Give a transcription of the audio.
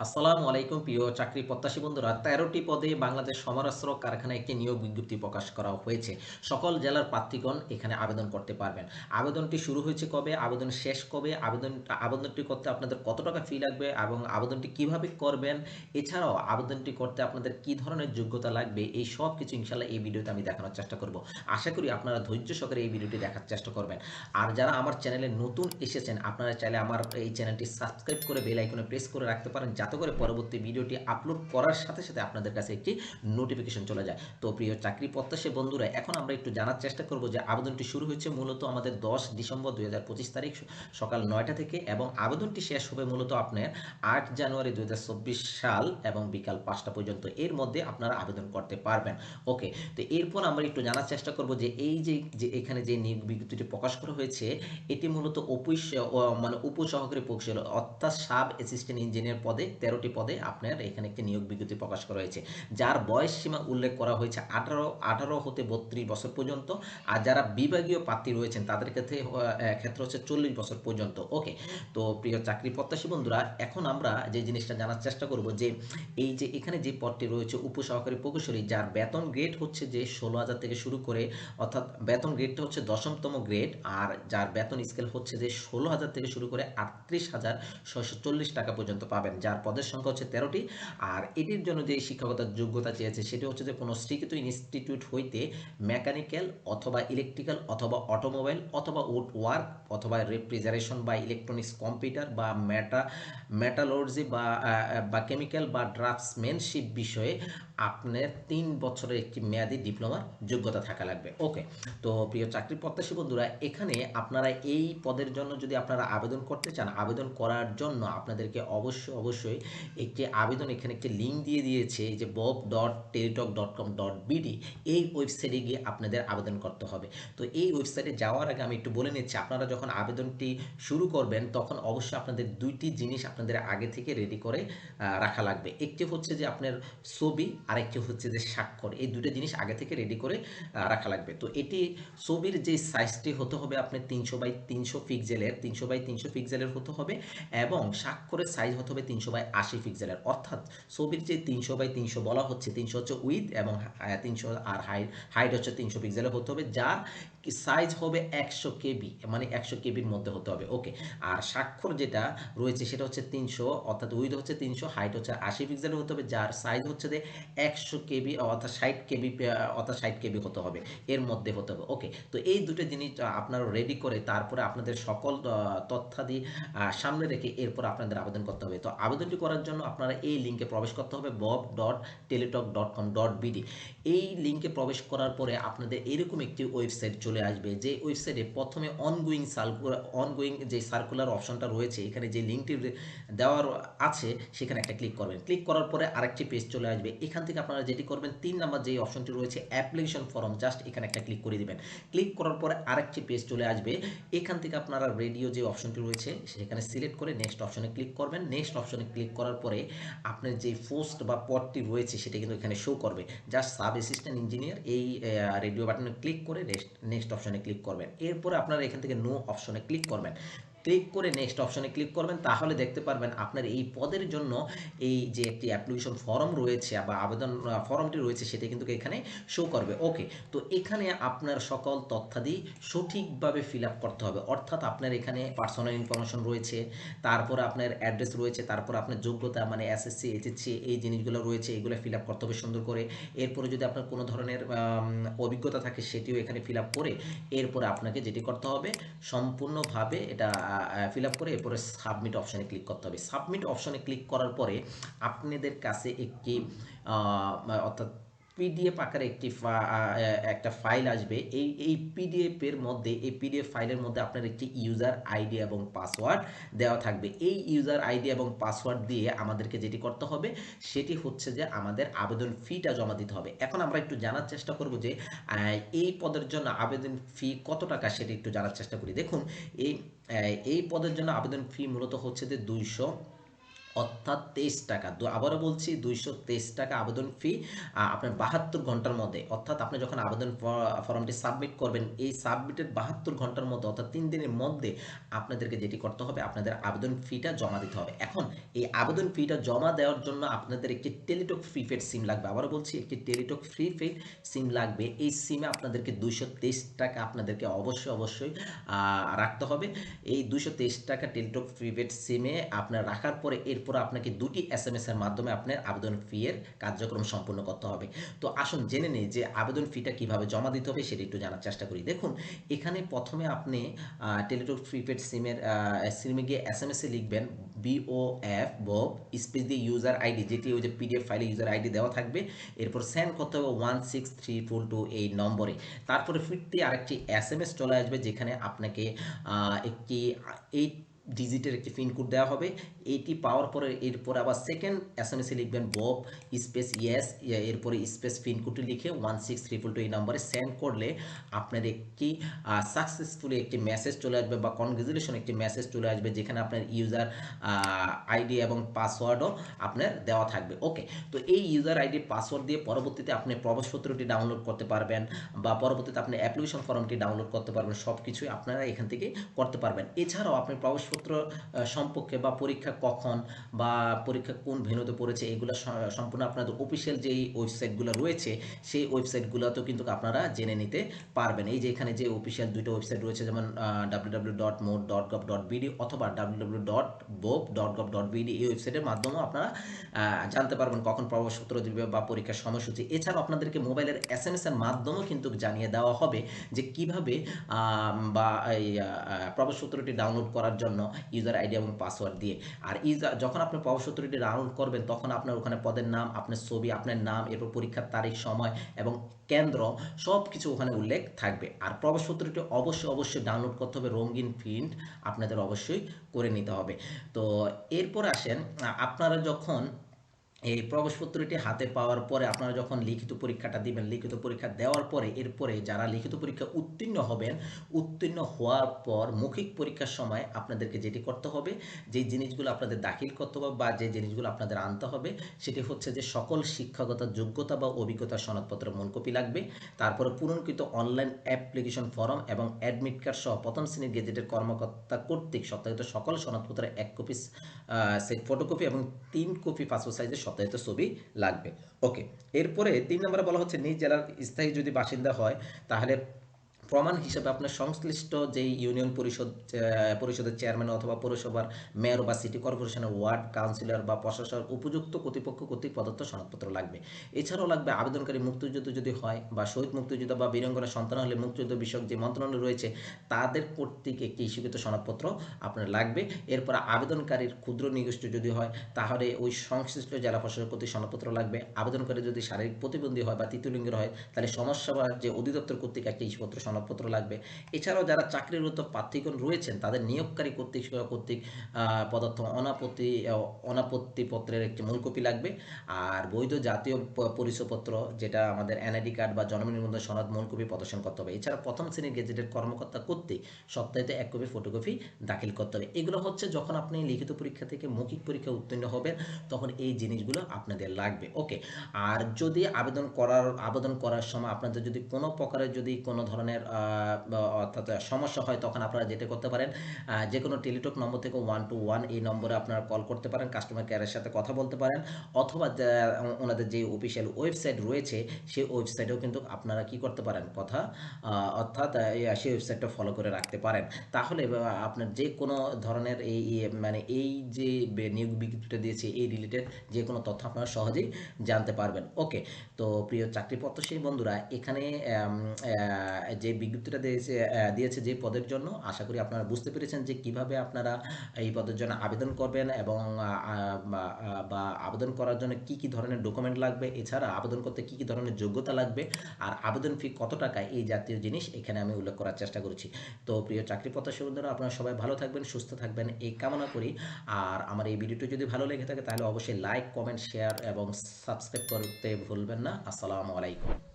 আসসালামু আলাইকুম প্রিয় চাকরি প্রত্যাশী বন্ধুরা ১৩টি পদে বাংলাদেশ সমরাস্ত্র কারখানায় একটি নিয়োগ বিজ্ঞপ্তি প্রকাশ করা হয়েছে। সকল জেলার প্রার্থীগণ এখানে আবেদন করতে পারবেন। আবেদনটি শুরু হয়েছে কবে, আবেদন শেষ কবে, আবেদনটি করতে আপনাদের কত টাকা ফি লাগবে এবং আবেদনটি কিভাবে করবেন, এছাড়াও আবেদনটি করতে আপনাদের কি ধরনের যোগ্যতা লাগবে, এই সব কিছু ইনশাল্লাহ এই ভিডিওতে আমি দেখানোর চেষ্টা করব। আশা করি আপনারা ধৈর্য সহকারে এই ভিডিওটি দেখার চেষ্টা করবেন। আর যারা আমার চ্যানেলে নতুন এসেছেন আপনারা চাইলে আমার এই চ্যানেলটি সাবস্ক্রাইব করে বেল আইকনে প্রেস করে রাখতে পারেন, যাতে করে পরবর্তী ভিডিওটি আপলোড করার সাথে সাথে আপনাদের কাছে একটি নোটিফিকেশন চলে যায়। তো প্রিয় চাকরি প্রত্যাশী বন্ধুরা, এখন আমরা একটু জানার চেষ্টা করব যে আবেদনটি শুরু হয়েছে মূলত আমাদের 10 ডিসেম্বর 2025 তারিখ সকাল 9টা থেকে, এবং আবেদনটি শেষ হবে মূলত আপনার 8 জানুয়ারি 2024 সাল এবং বিকাল 5টা পর্যন্ত। এর মধ্যে আপনারা আবেদন করতে পারবেন। ওকে, তো এরপর আমরা একটু জানার চেষ্টা করব যে এই যে এখানে যে নিয়োগ বিজ্ঞপ্তিটি প্রকাশ করা হয়েছে, এটি মূলত মানে উপসহকারী প্রকৌশল অর্থাৎ সাব অ্যাসিস্ট্যান্ট ইঞ্জিনিয়ার পদে 13টি পদে আপনার এখানে একটি নিয়োগ বিজ্ঞপ্তি প্রকাশ করা হয়েছে, যার বয়স সীমা উল্লেখ করা হয়েছে 18 হতে 32 বছর পর্যন্ত। আর যারা বিভাগীয় প্রার্থী রয়েছেন তাদের ক্ষেত্রে হচ্ছে 40 বছর পর্যন্ত। ওকে, তো প্রিয় চাকরি প্রত্যাশী বন্ধুরা, এখন আমরা যে জিনিসটা জানার চেষ্টা করব যে এই যে এখানে যে পদটি রয়েছে উপসহকারী প্রকৌশলী, যার বেতন গ্রেড হচ্ছে যে 16,000 থেকে শুরু করে, অর্থাৎ বেতন গ্রেডটা হচ্ছে 10তম গ্রেড, আর যার বেতন স্কেল হচ্ছে যে 16,000 থেকে শুরু করে 38,640 টাকা পর্যন্ত পাবেন, যার পদের সংখ্যা হচ্ছে 13টি। আর এটির জন্য যে শিক্ষাগত যোগ্যতা চেয়েছে সেটি হচ্ছে যে কোনো স্বীকৃত ইনস্টিটিউট হইতে মেকানিক্যাল অথবা ইলেকট্রিক্যাল অথবা অটোমোবাইল অথবা উড ওয়ার্ক অথবা রেফ্রিজারেশন বা ইলেকট্রনিক্স কম্পিউটার বা মেটালর্জি বা কেমিক্যাল বা ড্রাফটসম্যানশিপ বিষয়ে আপনার 3 বছরের একটি মেয়াদি ডিপ্লোমার যোগ্যতা থাকা লাগবে। ওকে, তো প্রিয় চাকরি প্রত্যাশী বন্ধুরা, এখানে আপনারা এই পদের জন্য যদি আপনারা আবেদন করতে চান, আবেদন করার জন্য আপনাদেরকে অবশ্যই একটি আবেদন, এখানে একটি লিঙ্ক দিয়ে দিয়েছে যে bob.teletalk.com.bd, এই ওয়েবসাইটে গিয়ে আপনাদের আবেদন করতে হবে। তো এই ওয়েবসাইটে যাওয়ার আগে আমি একটু বলে নিচ্ছি, আপনারা যখন আবেদনটি শুরু করবেন তখন অবশ্যই আপনাদের দুইটি জিনিস আপনাদের আগে থেকে রেডি করে রাখা লাগবে। একটি হচ্ছে যে আপনার ছবি, আরেকটি হচ্ছে যে স্বাক্ষর। এই দুটো জিনিস আগে থেকে রেডি করে রাখা লাগবে। তো এটি ছবির যে সাইজটি হতে হবে আপনার 300 বাই 300 পিক্সেলের হতে হবে, এবং স্বাক্ষরের সাইজ হতে হবে 300 বাই 80 পিক্সেলের। অর্থাৎ ছবির যে 300 বাই 300 বলা হচ্ছে, 300 হচ্ছে উইথ এবং 300 আর হাইট হচ্ছে 300 পিক্সেলের হতে হবে, যার সাইজ হবে 100 কেবি, মানে 100 কেবির মধ্যে হতে হবে। ওকে, আর স্বাক্ষর যেটা রয়েছে সেটা হচ্ছে 300, অর্থাৎ উইথ হচ্ছে 300, হাইট হচ্ছে 80 পিক্সেলের হতে হবে, যার সাইজ হচ্ছে যে 100 কেবি, অর্থাৎ 60 কেবি, অর্থাৎ 60 কেবি হতে হবে, এর মধ্যে হতে হবে। ওকে, তো এই দুটো জিনিস আপনারা রেডি করে তারপরে আপনাদের সকল তথ্যাদি সামনে রেখে এরপর আপনাদের আবেদন করতে হবে। তো আবেদনটি করার জন্য আপনারা এই লিঙ্কে প্রবেশ করতে হবে bob.teletalk.com.bd। এই লিঙ্কে প্রবেশ করার পরে আপনাদের এরকম একটি ওয়েবসাইট চলে আসবে, যে ওয়েবসাইটে প্রথমে অনগোয়িং যে সার্কুলার অপশনটা রয়েছে, এখানে যে লিঙ্কটি দেওয়ার আছে সেখানে একটা ক্লিক করবেন। ক্লিক করার পরে আরেকটি পেজ চলে আসবে। এখান থেকে আপনারা যেটি করবেন, 3 নাম্বার যে অপশনটি রয়েছে অ্যাপ্লিকেশন ফর্ম, জাস্ট এখানে একটা ক্লিক করে দিবেন। ক্লিক করার পরে আরেকটি পেজ চলে আসবে। এখান থেকে আপনারা রেডিও যে অপশনটি রয়েছে সেখানে সিলেক্ট করে নেক্সট অপশনে ক্লিক করবেন। নেক্সট অপশনে ক্লিক করার পরে আপনার যে পোস্ট বা পদটি রয়েছে সেটা কিন্তু এখানে শো করবে। জাস্ট সাব অ্যাসিস্ট্যান্ট ইঞ্জিনিয়ার, এই রেডিও বাটনে ক্লিক করে নেক্সট অপশনে ক্লিক করবেন। এরপরে আপনারা এখান থেকে নো অপশনে ক্লিক করবেন। ক্লিক করে নেক্সট অপশনে ক্লিক করবেন, তাহলে দেখতে পারবেন আপনার এই পদের জন্য এই যে একটি অ্যাপ্লিকেশন ফর্ম রয়েছে বা আবেদন ফর্মটি রয়েছে সেটা কিন্তু এখানে শো করবে। ওকে, তো এখানে আপনার সকল তথ্যাদি সঠিকভাবে ফিল আপ করতে হবে। অর্থাৎ আপনার এখানে পার্সোনাল ইনফরমেশন রয়েছে, তারপর আপনার অ্যাড্রেস রয়েছে, তারপর আপনার যোগ্যতা মানে এসএসসি এইচএসসি এই জিনিসগুলো রয়েছে, এগুলো ফিল আপ করতে হবে সুন্দর করে। এরপরে যদি আপনার কোনো ধরনের অভিজ্ঞতা থাকে সেটিও এখানে ফিল আপ করে এরপরে আপনাকে যেটি করতে হবে, সম্পূর্ণভাবে এটা ফিল আপ করে এরপরে সাবমিট অপশানে ক্লিক করতে হবে। সাবমিট অপশানে ক্লিক করার পরে আপনাদের কাছে একটি অর্থাৎ পিডিএফ আকারে একটা ফাইল আসবে। এই পিডিএফ ফাইলের মধ্যে আপনার একটি ইউজার আইডি এবং পাসওয়ার্ড দেওয়া থাকবে। এই ইউজার আইডি এবং পাসওয়ার্ড দিয়ে আমাদেরকে যেটি করতে হবে সেটি হচ্ছে যে আমাদের আবেদন ফিটা জমা দিতে হবে। এখন আমরা একটু জানার চেষ্টা করব যে এই পদের জন্য আবেদন ফি কত টাকা, সেটি একটু জানার চেষ্টা করি। দেখুন, এই এই পদের জন্য আবেদন ফি মূলত হচ্ছে যে অর্থাৎ 23 টাকা। আবারও বলছি 223 টাকা আবেদন ফি আপনার 72 ঘন্টার মধ্যে। অর্থাৎ আপনি যখন আবেদন ফর্মটি সাবমিট করবেন, এই সাবমিটের 72 ঘন্টার মধ্যে অর্থাৎ 3 দিনের মধ্যে আপনাদেরকে যেটি করতে হবে, আপনাদের আবেদন ফিটা জমা দিতে হবে। এখন এই আবেদন ফিটা জমা দেওয়ার জন্য আপনাদের একটি টেলিটক প্রিপেড সিম লাগবে। আবারও বলছি, একটি টেলিটক প্রিপেড সিম লাগবে। এই সিমে আপনাদেরকে 223 টাকা আপনাদেরকে অবশ্যই রাখতে হবে। এই 223 টাকা টেলিটক প্রিপেড সিমে আপনার রাখার পরে এরপর আপনাকে 2টি এসএমএস এর মাধ্যমে আপনার আবেদন ফি এর কার্যক্রম সম্পূর্ণ করতে হবে। তো আসুন জেনে নিই যে আবেদন ফিটা কিভাবে জমা দিতে হবে সেটা একটু জানার চেষ্টা করি। দেখুন, এখানে প্রথমে আপনি টেলিটক প্রিপেড সিমে গিয়ে এসএমএস এ লিখবেন BOF স্পেস দিয়ে ইউজার আইডি, যেটি ওই যে পিডিএফ ফাইলে ইউজার আইডি দেওয়া থাকবে। এরপর সেন্ড করতে হবে 16322 এই নম্বরে। তারপরে ফিরতি আরেকটি এসএমএস চলে আসবে, যেখানে আপনাকে একটি 8 ডিজিটের একটি পিন কোড দেওয়া হবে। এইটি পাওয়ার পরে এরপর আবার সেকেন্ড এসএমএসে লিখবেন বব স্পেস ইয়েস, এরপরে স্পেস পিন কোডটি লিখে 16322 এই নম্বরে সেন্ড করলে আপনার একটি সাকসেসফুলি একটি মেসেজ চলে আসবে বা কনগ্রেচুলেশন একটি মেসেজ চলে আসবে, যেখানে আপনার ইউজার আইডি এবং পাসওয়ার্ডও আপনার দেওয়া থাকবে। ওকে, তো এই ইউজার আইডি পাসওয়ার্ড দিয়ে পরবর্তীতে আপনি প্রবেশপত্রটি ডাউনলোড করতে পারবেন বা পরবর্তীতে আপনি অ্যাপ্লিকেশন ফর্মটি ডাউনলোড করতে পারবেন। সব কিছুই আপনারা এখান থেকে করতে পারবেন। এছাড়াও আপনি প্রবেশপত্র সম্পর্কে বা পরীক্ষা কখন বা পরীক্ষা কোন ভেন্যুতে পড়েছে, এগুলো সম্পূর্ণ আপনাদের অফিসিয়াল যেই ওয়েবসাইটগুলো রয়েছে সেই ওয়েবসাইটগুলোতেও কিন্তু আপনারা জেনে নিতে পারবেন। এই যে এখানে যে অফিসিয়াল দুটো ওয়েবসাইট রয়েছে, যেমন www.mod.gov.bd অথবা www.bob.gov.bd, এই ওয়েবসাইটের মাধ্যমেও আপনারা জানতে পারবেন কখন প্রবেশপত্র দিবে বা পরীক্ষার সময়সূচি। এছাড়াও আপনাদেরকে মোবাইলের এসএমএস এর মাধ্যমেও কিন্তু জানিয়ে দেওয়া হবে যে কিভাবে বা এই প্রবেশপত্রটি ডাউনলোড করার জন্য ইউজার আইডি এবং পাসওয়ার্ড দিয়ে। আর যখন আপনি প্রবেশপত্রটি ডাউনলোড করবেন তখন আপনার ওখানে পদের নাম, আপনার ছবি, আপনার নাম, এরপর পরীক্ষার তারিখ, সময় এবং কেন্দ্র সব কিছু ওখানে উল্লেখ থাকবে। আর প্রবেশপত্রটি অবশ্যই ডাউনলোড করতে হবে, রঙিন প্রিন্ট আপনাদের অবশ্যই করে নিতে হবে। তো এরপর আসেন, আপনারা যখন এই প্রবেশপত্রটি হাতে পাওয়ার পরে আপনারা যখন লিখিত পরীক্ষাটা দিবেন, লিখিত পরীক্ষা দেওয়ার পরে এরপরে যারা লিখিত পরীক্ষা উত্তীর্ণ হবেন, উত্তীর্ণ হওয়ার পর মৌখিক পরীক্ষার সময় আপনাদেরকে যেটি করতে হবে, যে জিনিসগুলো আপনাদের দাখিল করতে হবে বা যে জিনিসগুলো আপনাদের আনতে হবে, সেটি হচ্ছে যে সকল শিক্ষাগত যোগ্যতা বা অভিজ্ঞতার সনদপত্রের মূল কপি লাগবে। তারপরে পূরণকৃত অনলাইন অ্যাপ্লিকেশন ফর্ম এবং অ্যাডমিট কার্ড সহ প্রথম শ্রেণীর গেজেটের কর্মকর্তা কর্তৃক সত্যায়িত সকল সনদপত্রের 1 কপি সেট ফটোকপি এবং 3 কপি পাসপোর্ট সাইজের সত্যায়িত ছবি লাগবে। ওকে, এরপরে 3 নম্বরে বলা হচ্ছে নিজ জেলার স্থায়ী যদি বাসিন্দা হয় তাহলে প্রমাণ হিসেবে আপনার সংশ্লিষ্ট যেই ইউনিয়ন পরিষদের চেয়ারম্যান অথবা পৌরসভার মেয়র বা সিটি কর্পোরেশনের ওয়ার্ড কাউন্সিলর বা প্রশাসন উপযুক্ত কর্তৃপক্ষ কর্তৃক প্রদত্ত সনদপত্র লাগবে। এছাড়াও লাগবে আবেদনকারী মুক্তিযুদ্ধ যদি হয় বা শহীদ মুক্তিযোদ্ধা বা বীরাঙ্গনার সন্তান হলে মুক্তিযুদ্ধ বিষয়ক যে মন্ত্রণালয় রয়েছে তাদের কর্তৃক একটি ইস্যুকৃত সনদপত্র আপনার লাগবে। এরপর আবেদনকারীর ক্ষুদ্র নিগোষ্ঠী যদি হয় তাহলে ওই সংশ্লিষ্ট জেলা প্রশাসক কর্তৃক সনদপত্র লাগবে। আবেদনকারী যদি শারীরিক প্রতিবন্ধী হয় বা তৃতীয় লিঙ্গের হয় তাহলে সমাজসেবার যে অধিদপ্তর কর্তৃক একটা ইস্যুপত্র সনদপত্র লাগবে। এছাড়াও যারা চাকরিরত প্রার্থীগণ রয়েছেন তাদের নিয়োগকারী কর্তৃক প্রদত্ত অনাপত্তি পত্রের একটি মূল কপি লাগবে। আর বৈধ জাতীয় পরিচয়পত্র, যেটা আমাদের এনআইডি কার্ড বা জন্ম নিবন্ধন সনদ, মূল কপি প্রদর্শন করতে হবে। এছাড়া প্রথম শ্রেণীর গেজেটের কর্মকর্তা কর্তৃক সপ্তাহে 1 কপি ফটোকপি দাখিল করতে হবে। এগুলো হচ্ছে যখন আপনি লিখিত পরীক্ষা থেকে মৌখিক পরীক্ষা উত্তীর্ণ হবেন তখন এই জিনিসগুলো আপনাদের লাগবে। ওকে, আর যদি আবেদন করার সময় আপনাদের যদি কোনো প্রকারের যদি কোনো ধরনের অর্থাৎ সমস্যা হয় তখন আপনারা যেটা করতে পারেন, যে কোনো টেলিটক নম্বর থেকে 121 এই নম্বরে আপনারা কল করতে পারেন, কাস্টমার কেয়ারের সাথে কথা বলতে পারেন, অথবা ওনাদের যে অফিসিয়াল ওয়েবসাইট রয়েছে সেই ওয়েবসাইটেও কিন্তু আপনারা কি করতে পারেন অর্থাৎ সেই ওয়েবসাইটটা ফলো করে রাখতে পারেন। তাহলে আপনার যে কোনো ধরনের মানে এই যে নিয়োগ বিজ্ঞপ্তিটা দিয়েছে এই রিলেটেড যে কোনো তথ্য আপনারা সহজেই জানতে পারবেন। ওকে, তো প্রিয় চাকরি প্রত্যাশী বন্ধুরা, এখানে যে বিজ্ঞপ্তিটা দিয়েছে যে পদের জন্য, আশা করি আপনারা বুঝতে পেরেছেন যে কিভাবে আপনারা এই পদের জন্য আবেদন করবেন এবং বা আবেদন করার জন্য কি কি ধরনের ডকুমেন্ট লাগবে, এছাড়া আবেদন করতে কি কি ধরনের যোগ্যতা লাগবে, আর আবেদন ফি কত টাকা, এই জাতীয় জিনিস এখানে আমি উল্লেখ করার চেষ্টা করেছি। তো প্রিয় চাকরি প্রত্যাশী বন্ধুরা, আপনারা সবাই ভালো থাকবেন, সুস্থ থাকবেন এই কামনা করি। আর আমার এই ভিডিওটি যদি ভালো লেগে থাকে তাহলে অবশ্যই লাইক, কমেন্ট, শেয়ার এবং সাবস্ক্রাইব করতে ভুলবেন না। আসসালামু আলাইকুম।